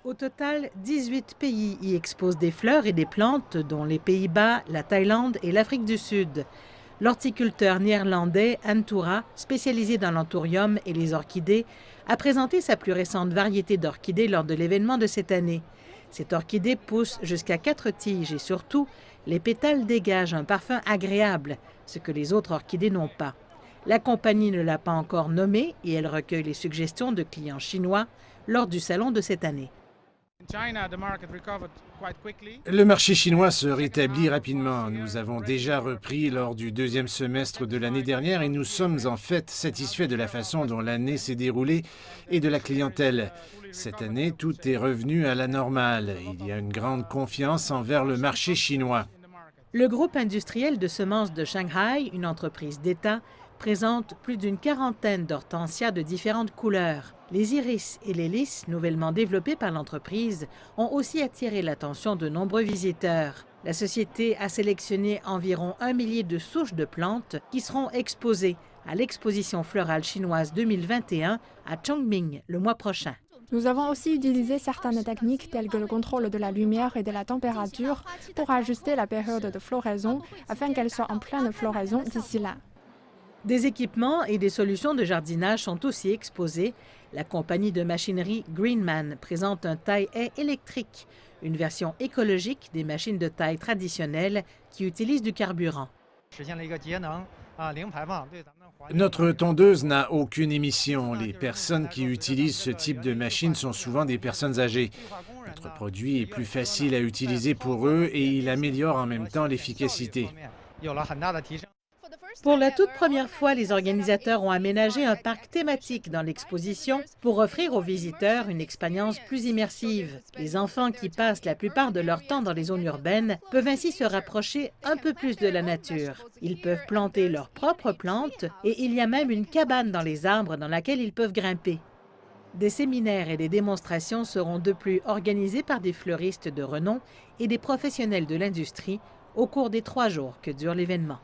Au total, 18 pays y exposent des fleurs et des plantes, dont les Pays-Bas, la Thaïlande et l'Afrique du Sud. L'horticulteur néerlandais Antura, spécialisé dans l'anthurium et les orchidées, a présenté sa plus récente variété d'orchidées lors de l'événement de cette année. Cette orchidée pousse jusqu'à 4 tiges et surtout, les pétales dégagent un parfum agréable, ce que les autres orchidées n'ont pas. La compagnie ne l'a pas encore nommée et elle recueille les suggestions de clients chinois lors du salon de cette année. Le marché chinois se rétablit rapidement. Nous avons déjà repris lors du deuxième semestre de l'année dernière et nous sommes en fait satisfaits de la façon dont l'année s'est déroulée et de la clientèle. Cette année, tout est revenu à la normale. Il y a une grande confiance envers le marché chinois. Le groupe industriel de semences de Shanghai, une entreprise d'État, présente plus d'une quarantaine d'hortensias de différentes couleurs. Les iris et les lys, nouvellement développés par l'entreprise, ont aussi attiré l'attention de nombreux visiteurs. La société a sélectionné environ 1 millier de souches de plantes qui seront exposées à l'exposition florale chinoise 2021 à Chongming le mois prochain. Nous avons aussi utilisé certaines techniques telles que le contrôle de la lumière et de la température pour ajuster la période de floraison afin qu'elle soit en pleine floraison d'ici là. Des équipements et des solutions de jardinage sont aussi exposés. La compagnie de machinerie Greenman présente un taille-haie électrique, une version écologique des machines de taille traditionnelles qui utilisent du carburant. Notre tondeuse n'a aucune émission. Les personnes qui utilisent ce type de machine sont souvent des personnes âgées. Notre produit est plus facile à utiliser pour eux et il améliore en même temps l'efficacité. Pour la toute première fois, les organisateurs ont aménagé un parc thématique dans l'exposition pour offrir aux visiteurs une expérience plus immersive. Les enfants qui passent la plupart de leur temps dans les zones urbaines peuvent ainsi se rapprocher un peu plus de la nature. Ils peuvent planter leurs propres plantes et il y a même une cabane dans les arbres dans laquelle ils peuvent grimper. Des séminaires et des démonstrations seront de plus organisés par des fleuristes de renom et des professionnels de l'industrie au cours des 3 jours que dure l'événement.